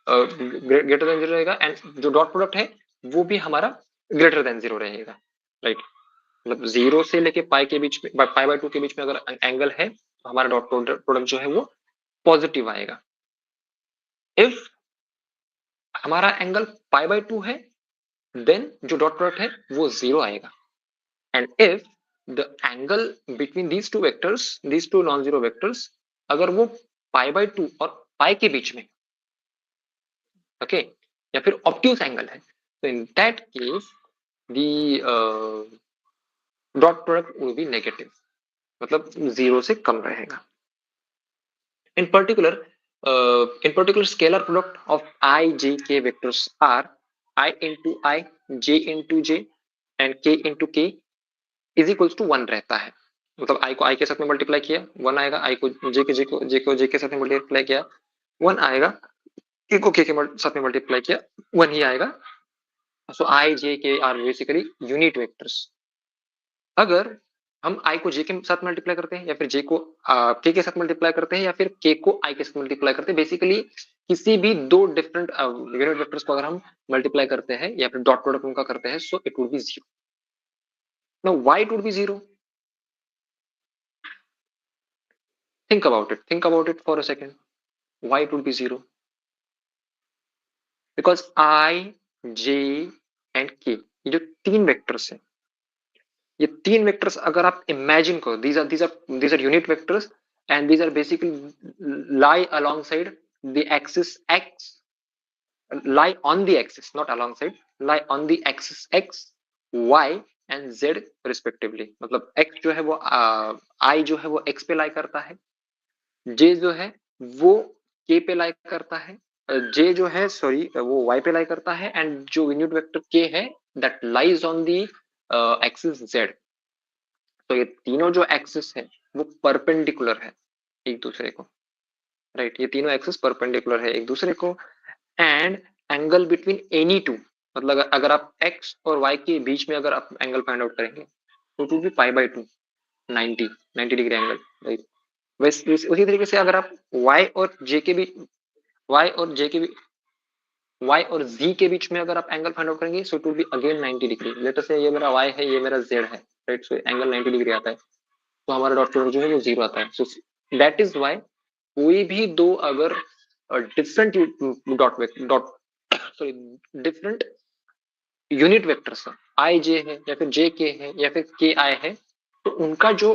ग्रेटर देन 0 रहेगा एंड जो डॉट प्रोडक्ट है वो भी हमारा ग्रेटर देन 0 रहेगा, राइट. मतलब 0 से लेके पाई के बीच में, पाई बाय 2 के बीच में अगर एंगल है तो हमारा डॉट प्रोडक्ट जो है वो पॉजिटिव आएगा. इफ हमारा एंगल पाई बाय 2 है देन जो डॉट प्रोडक्ट है वो 0 आएगा. And if the angle between these two vectors, these two non zero vectors, अगर वो पाई बाय 2 और पाई के बीच में, ओके, या फिर ऑब्ट्यूस एंगल है, तो in that case the dot product will be negative, मतलब 0 से कम रहेगा। In particular, scalar product of I, J, K vectors are I into I, J into J and K into K is equals to 1 रहता है। मतलब I को I के साथ में मल्टीप्लाई किया 1 आएगा, I को J के साथ में मल्टीप्लाई किया 1 आएगा, K को K के साथ में मल्टीप्लाई किया 1 ही आएगा। So I, J, K are basically unit vectors। अगर हम I को J के साथ मल्टीप्लाई करते हैं या फिर J को K के साथ मल्टीप्लाई करते हैं या फिर K को I के साथ मल्टीप्लाई करते हैं, बेसिकली किसी भी दो डिफरेंट यूनिट वेक्टर्स को अगर हम मल्टीप्लाई करते हैं या फिर डॉट प्रोडक्ट उनका करते हैं, सो it would B 0। Now why it would B 0? Think about it for a second. Why it would be 0? Because I, J and K, ये जो तीन वेक्टर्स हैं, ये तीन वेक्टर्स अगर आप इमेजिन करो, these are unit vectors and these are basically lie alongside the axis x, lie on the axis, not alongside, lie on the axis x, y and z respectively। मतलब x जो है वो I जो है वो x पे लाई करता है, j जो है वो k पे लाई करता है, j जो है सॉरी वो y पे लाई करता है, एंड जो यूनिट वेक्टर k है that lies on the axis z। तो ये तीनों जो एक्सिस है वो परपेंडिकुलर है एक दूसरे को, राइट, ये तीनों एक्सिस परपेंडिकुलर है एक दूसरे को, and angle between any two, मतलब अगर आप x और y के बीच में अगर आप एंगल फाइंड आउट करेंगे तो it will B pi by 2, 90 degree angle, right. उसी तरीके से अगर आप y और j के बीच y और j के बीच y और z के बीच में अगर आप एंगल फाइंड आउट करेंगे, so it will be again 90 degree. Late us से ये मेरा y है, ये मेरा z है, राइट, सो एंगल 90 डिग्री आता है, तो हमारा डॉट प्रोडक्ट जो है वो 0 आता है। सो दैट इज व्हाई कोई भी दो अगर different dot sorry different unit vectors है, आई जे है या फिर जे के है या फिर के आई है, तो उनका जो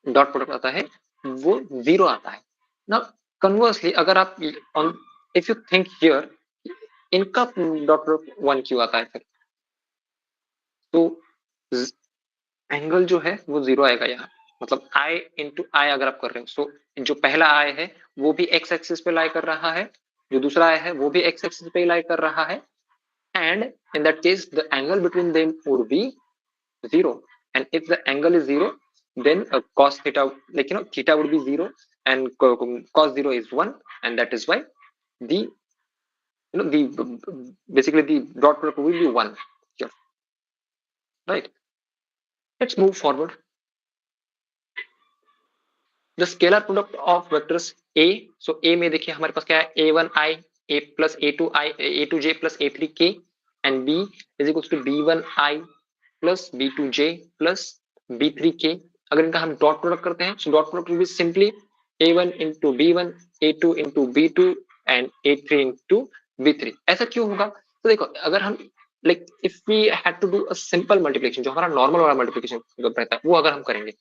डॉट प्रोडक्ट आता है वो 0 आता है ना। कन्वर्सली अगर आप इफ यू थिंक हियर, इनका डॉट प्रोडक्ट 1 क्यों आता है फिर? तो एंगल जो है वो 0 आएगा यहाँ, मतलब आई इंटू आई अगर आप कर रहे हो, सो जो पहला आई है वो भी एक्स एक्सिस पे लाई कर रहा है, जो दूसरा आई है वो भी एक्स एक्सिस पे लाई कर रहा है, and in that case the angle between them would be 0, and if the angle is 0 then cos theta, like theta would be 0 and cos 0 is 1, and that is why the the basically the dot product will be 1 here, right? Let's move forward. The scalar product of vectors a, so a में देखिए हमारे पास क्या है, a1i a plus a2i a2j plus a3k and b is equals to b1i plus b2j plus b3k। अगर इनका हम dot product करते हैं, so dot product will be simply a1 into b1 a2 into b2 and a3 into b3। ऐसा क्यों होगा? तो देखो अगर हम like if we had to do a simple multiplication, जो हमारा नॉर्मल वाला मल्टीप्लिकेशन रहता है वो अगर हम करेंगे,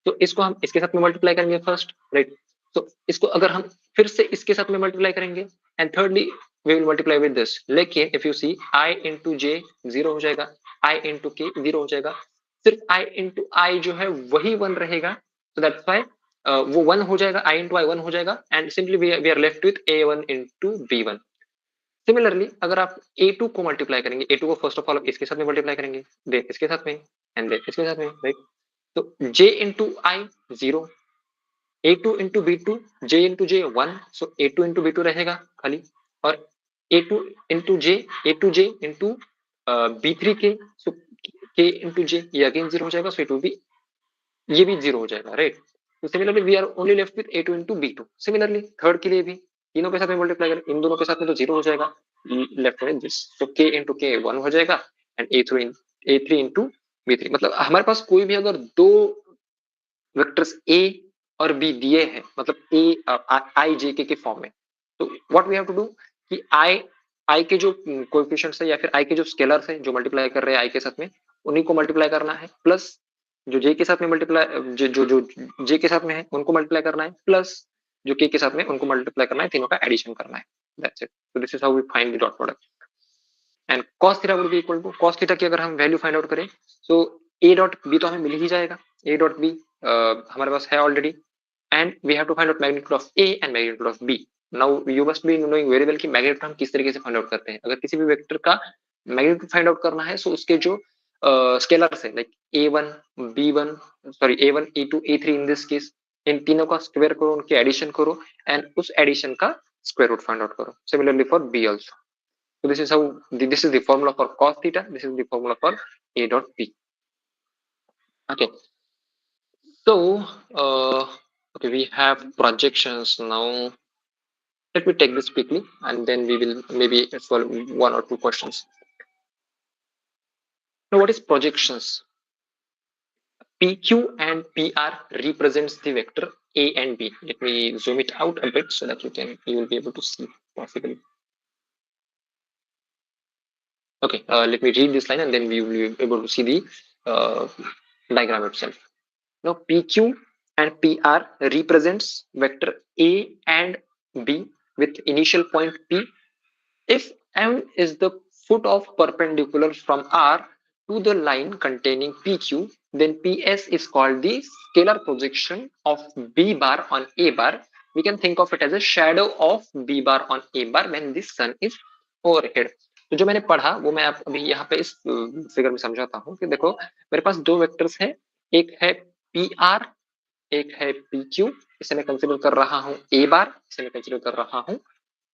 तो इसको हम इसके साथ में मल्टीप्लाई करेंगे फर्स्ट, राइट। तो इसको अगर हम फिर से इसके साथ में मल्टीप्लाई करेंगे and thirdly we will multiply with this, लेकिन if you see I into J 0 हो जाएगा, आई इंटू के 0 हो जाएगा, सिर्फ आई इंटू आई जो है वही 1 रहेगा, so दैट्स व्हाई वो 1 हो जाएगा, आई इंटू आई 1 हो जाएगा, and simply we are left with a1 into b1। Similarly अगर आप a2 को मल्टीप्लाई करेंगे, a2 को फर्स्ट ऑफ ऑल इसके साथ में मल्टीप्लाई करेंगे, देन इसके साथ में एंड देन इसके साथ में, राइट। तो j इंटू आई 0, a2 into b2 j into j 1, सो a2 इंटू b2 रहेगा खाली, और a2 into j a2j into b3k, सो k इंटू j ये अगेन 0 हो जाएगा, सो इट विल बी ये भी 0 हो जाएगा, राइट। तो similarly we are only left with a2 into b2। Similarly third के लिए भी तीनों के साथ में मल्टीप्लाई करें, इन दोनों के साथ में तो 0 हो जाएगा, लेफ्ट विद दिस, तो k इंटू k 1 हो जाएगा एंड a3 इंटू b3। मतलब हमारे पास कोई भी अगर दो वेक्टर्स ए और बी दिए हैं, मतलब ए आई जे के फॉर्म में, तो what we have to do कि आई के जो कोएफिशिएंट्स है या फिर आई के जो स्केलर्स है जो मल्टीप्लाई कर रहे हैं आई के साथ में, उन्हीं को मल्टीप्लाई करना है, प्लस जो जे के साथ में मल्टीप्लाई जो जे के साथ में है उनको मल्टीप्लाई करना है, प्लस जो के साथ में उनको मल्टीप्लाई करना है, तीनों का एडिशन करना है। That's it. So this is how we find the dot product. And cos theta would be equal to cos theta की अगर हम वैल्यू फाइंड आउट करें, so a डॉट b तो हमें मिल ही जाएगा, a डॉट b हमारे पास है already, and we have to find out magnitude of a and magnitude of b. Now you must be knowing very well कि magnitude हम किस तरीके से फाइंड आउट करते हैं. अगर किसी भी वेक्टर का मैग्नीट्यूड फाइंड आउट करना है, सो उसके जो स्केलर्स है like a1 b1 sorry a1 a2 a3 in this case, इन तीनों का स्क्वायर करो, उनके एडिशन करो एंड उस एडिशन का स्क्वायर रूट फाइंड आउट करो. Similarly for b also. So this is how this is the formula for cos theta. This is the formula for a dot b. Okay. So okay, we have projections now. Let me take this quickly, and then we will maybe solve one or two questions. Now, what is projections? PQ and PR represents the vector A and B. Let me zoom it out a bit so that you will be able to see possibly. Okay, let me read this line and then we will be able to see the diagram itself. Now PQ and PR represents vector A and B with initial point P. If M is the foot of perpendicular from R to the line containing PQ, then PS is called the scalar projection of B bar on A bar. We can think of it as a shadow of B bar on A bar when the sun is overhead. तो जो मैंने पढ़ा वो मैं आप अभी यहाँ पे इस फिगर में समझाता हूँ कि देखो मेरे पास दो वेक्टर्स हैं, एक है पी आर, एक है पी क्यू. इसे मैं कंसिडर कर रहा हूँ ए बार, इसे मैं कंसिडर कर रहा हूँ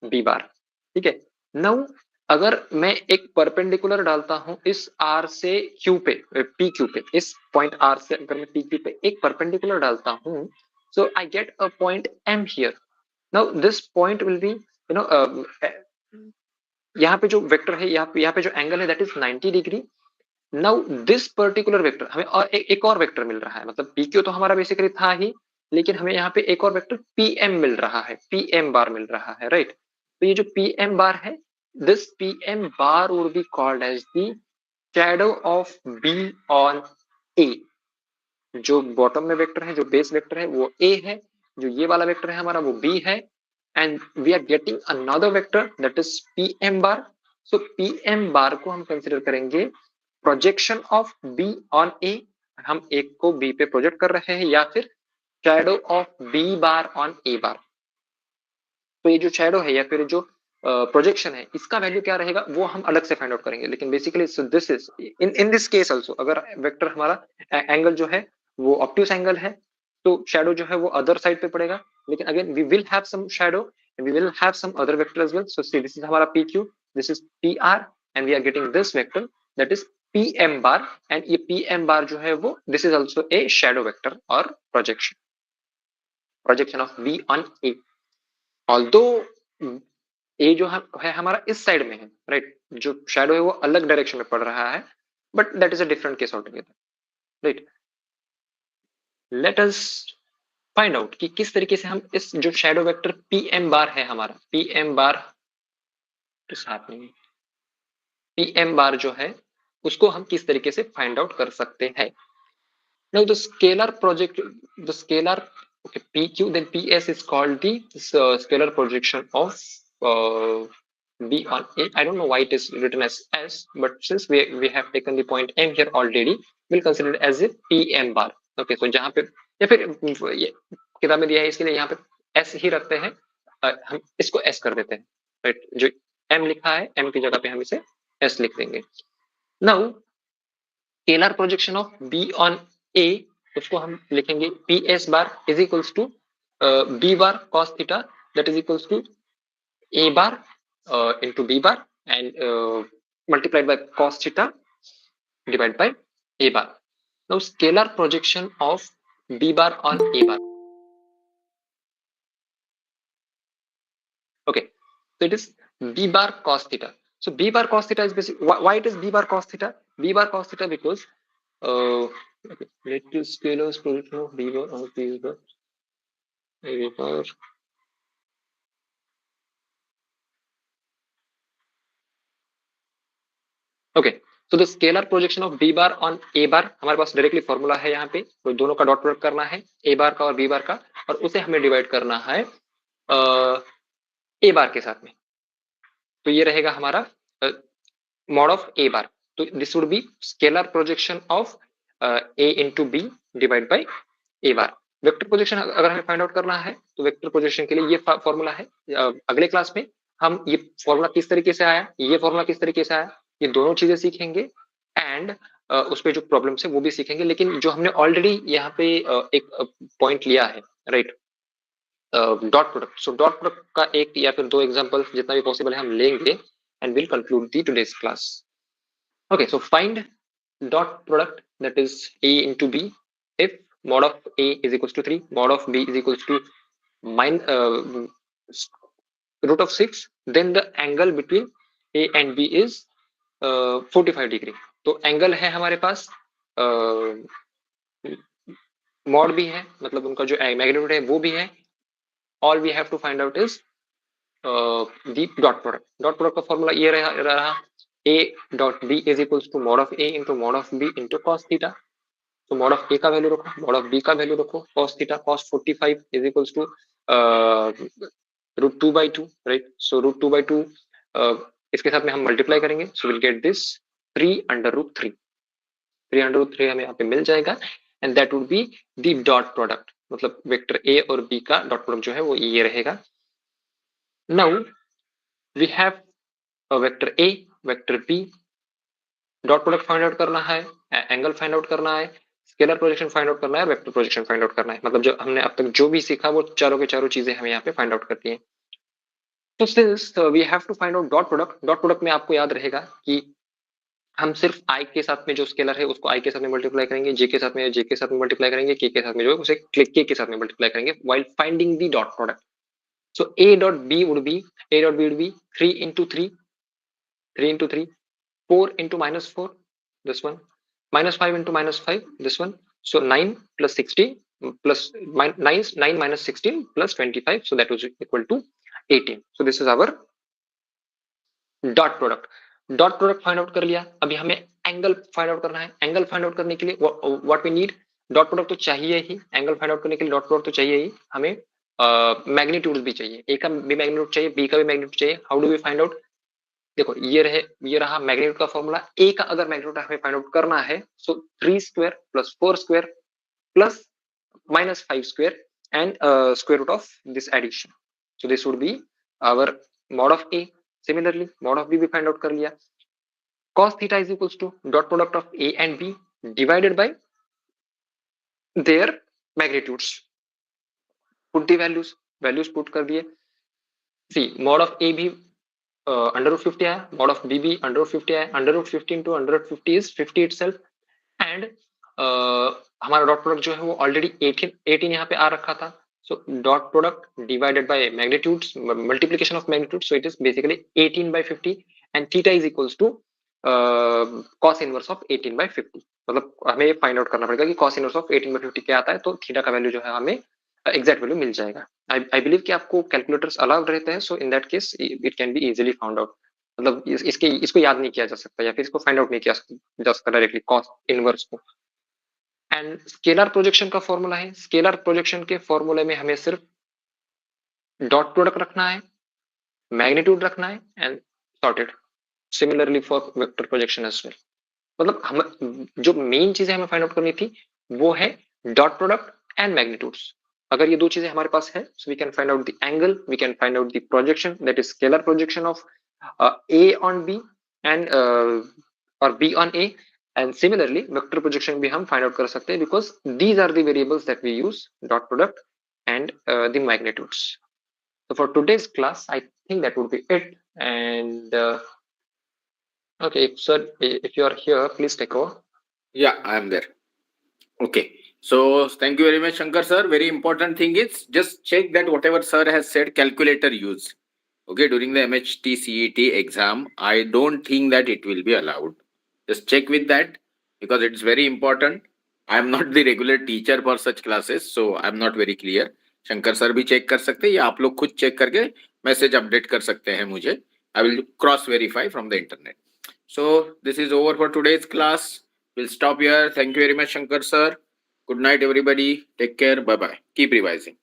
बी बार. ठीक है. नाउ अगर मैं एक परपेंडिकुलर डालता हूँ इस आर से क्यू पे, पी क्यू पे, इस पॉइंट आर से अगर मैं पी क्यू पे एक परपेंडिकुलर डालता हूँ, so I get a point M here. Now this point will be you know यहाँ पे जो वेक्टर है, यहाँ पे जो एंगल है that is 90 degree. Now this particular vector हमें और एक और वेक्टर मिल रहा है, मतलब पी क्यू तो हमारा बेसिकली था ही, लेकिन हमें यहाँ पे एक और वेक्टर पी एम मिल रहा है, पी एम बार मिल रहा है, राइट. तो ये जो पी एम बार है, this P M bar would be called as the shadow of B on A. जो बॉटम में वेक्टर है, जो बेस वेक्टर है वो ए है, जो ये वाला वेक्टर है हमारा वो बी है, and we are getting another vector that is pm bar. So pm bar को हम कंसिडर करेंगे projection of b on a. हम एक को b पे प्रोजेक्ट कर रहे हैं या फिर shadow of b bar on a बार. तो ये जो शैडो है या फिर जो प्रोजेक्शन है, इसका वैल्यू क्या रहेगा वो हम अलग से फाइंड आउट करेंगे. लेकिन basically so this is in this case also, अगर वेक्टर हमारा एंगल जो है वो ऑब्ट्यूस एंगल है, तो शैडो जो है वो अदर साइड पे पड़ेगा. लेकिन again we will have some shadow, we will have some other vector as well. So see this is हमारा P Q, this is P R, and we are getting this vector that is P M bar. And ये P M bar जो है वो this is also a shadow vector और projection of B on A. Although A जो है हमारा इस side में है, राइट, जो शैडो है वो अलग डायरेक्शन में पड़ रहा है, but that is a different case altogether, right. Let us find out कि किस तरीके से हम इस जो shadow vector P M bar है हमारा, पी एम बार किस हाथ में, पी एम बार जो है उसको हम किस तरीके से फाइंड आउट कर सकते हैं. Now the scalar project, the scalar, okay, PQ, then PS is called the scalar projection of B on A. I don't know why it is written as S, but since we have taken the point M here already, we'll consider it as a PM bar. Okay, so जहाँ पे या फिर ये किताब में दिया है इसके लिए यहाँ पे S ही रखते हैं, हम इसको S कर देते हैं, राइट. जो M लिखा है M की जगह पे हम इसे S लिख देंगे. Now scalar projection of B on A, उसको हम लिखेंगे P S bar is equals to B bar cos theta, that is equals to A bar into B bar and multiplied by cos theta divide by A bar. Now scalar projection of B bar on A bar. Okay, so it is b bar cos theta. So b bar cos theta is basically why it is b bar cos theta. B bar cos theta because okay, let the scalars projection of b bar on b bar. A bar. Okay, so the scalar projection of b bar on a bar, हमारे पास directly formula है यहाँ पे, तो दोनों का dot product करना है a बार का और b बार का, और उसे हमें डिवाइड करना है a बार के साथ में. तो ये रहेगा हमारा mod of a bar. तो this would be scalar projection of a into b divided by a bar. Vector projection अगर हमें फाइंड आउट करना है तो वेक्टर प्रोजेक्शन के लिए ये फॉर्मूला है। अगले क्लास में हम ये फॉर्मूला किस तरीके से आया, ये फॉर्मूला किस तरीके से आया, ये दोनों चीजें सीखेंगे एंड उस पे जो प्रॉब्लम्स है वो भी सीखेंगे। लेकिन जो हमने ऑलरेडी यहाँ पे एक पॉइंट लिया है, right, dot product, so dot product का एक या फिर दो एग्जांपल जितना भी पॉसिबल है हम लेंगे and we'll conclude the today's class. Okay, so find dot product, that is a into b, if mod of a is equals to 3, mod of b is equals to root of 6, then the angle between a and b is 45 degree. तो angle है हमारे पास, mod भी है, मतलब उनका जो magnitude है वो भी है। All we have to find out is the dot product. Dot product का फॉर्मूला ये रहा a dot b is equals to mod of a into mod of b into cos theta. तो मॉड ऑफ a का value रखो, mod of b का value रखो, cos theta cos 45 is equals to root 2 by 2, right. So root 2 by 2 इसके साथ में हम multiply करेंगे, so will get this 3 under root 3, 3 under root 3 हमें यहाँ पे मिल जाएगा and that would be the dot product. मतलब वेक्टर a और b का डॉट प्रोडक्ट जो है वो ये रहेगा। Now we have a vector A, vector B, dot product find out करना है, एंगल फाइंड आउट करना है, स्केलर प्रोजेक्शन फाइंड आउट करना है, वेक्टर प्रोजेक्शन फाइंड आउट करना है। मतलब जो हमने अब तक जो भी सीखा वो चारों के चारों चीजें हमें यहाँ पे फाइंड आउट करती हैं। तो since we have to find out dot product में आपको याद रहेगा कि हम सिर्फ i के साथ में जो स्केलर है उसको i के साथ में मल्टीप्लाई करेंगे, j के साथ में j के साथ में मल्टीप्लाई करेंगे, k के साथ में जो है उसे k के साथ में मल्टीप्लाई करेंगे while finding the dot product. So a dot b would be 3 into 3, 3 into 3, 4 into minus 4, this one, minus 5 into minus 5, this one. So 9 plus 16 plus 9 minus 16 plus 25, so that was equal to 18. So this is our dot product. Dot product find out कर लिया, अभी हमें angle find out करना है। Angle find out करने के लिए what we need, dot product तो चाहिए ही, एंगल फाइंड आउट करने के लिए डॉट प्रोडक्ट तो चाहिए ही, हमें मैग्नीट्यूड भी चाहिए, ए का भी मैग्नीट्यूड चाहिए, बी का भी मैग्नीट्यूड चाहिए। How do we find out, देखो ये रहा मैग्नीट्यूड का फॉर्मूला। ए का अगर मैग्नीट्यूड हमें फाइंड आउट करना है so 3 square plus 4 square plus minus 5 square and square root of this addition, so this would be our mod of A. Similarly mod of B भी फाइंड आउट कर लिया, cos theta is equals to dot product of a and b divided by their magnitudes. Put the values put कर दिए। See mod of a भी under root 50 आया, mod of b भी under root 50 आया, under root 50 into under root 50 is 50 itself and हमारा dot product जो है वो ऑलरेडी 18 यहाँ पे आ रखा था। So dot product divided by magnitudes, multiplication of magnitudes, so it is basically 18 by 50 and theta is equals to cos inverse of 18 by 50। मतलब हमें फाइंड आउट करना पड़ेगा कि cos इनवर्स ऑफ 18 by 50 क्या आता है, तो थीटा का वैल्यू जो है हमें एग्जैक्ट वैल्यू मिल जाएगा। आई बिलीव कि आपको कैलकुलेटर्स अलाउड रहते हैं, so in that case it can be easily found out. मतलब इसको याद नहीं किया जा सकता या फिर इसको फाइंड आउट नहीं किया जा सकता डायरेक्टली cos इनवर्स को। एंड स्केलर प्रोजेक्शन का फॉर्मूला है, स्केलर प्रोजेक्शन के फॉर्मूले में हमें सिर्फ डॉट प्रोडक्ट रखना है, मैग्नीट्यूड रखना है and sorted. Similarly for vector projection as well. मतलब हम जो मेन चीजें हमें फाइंड आउट करनी थी वो है डॉट प्रोडक्ट एंड मैग्नीट्यूड्स। अगर ये दो चीजें हमारे पास है so we can find out the angle, we can find out the projection, that is scalar projection of A on B and और B on A. And similarly vector projection भी हम फाइंड आउट कर सकते हैं because these are the variables that we use, dot product and the magnitudes. So for today's class, I think that would be it. And okay, sir, if you are here, please take over. Yeah, I am there. Okay. So thank you very much, Shankar sir. Very important thing is just check that whatever sir has said, calculator use. Okay, during the MHTCET exam, I don't think that it will be allowed. Just check with that because it's very important. I am not the regular teacher for such classes, so I am not very clear. Shankar sir भी check कर सकते हैं या आप लोग खुद check करके message update कर सकते हैं मुझे. I will cross verify from the internet. So this is over for today's class. Will stop here. Thank you very much Shankar sir. Good night everybody. Take care. Bye bye. Keep revising.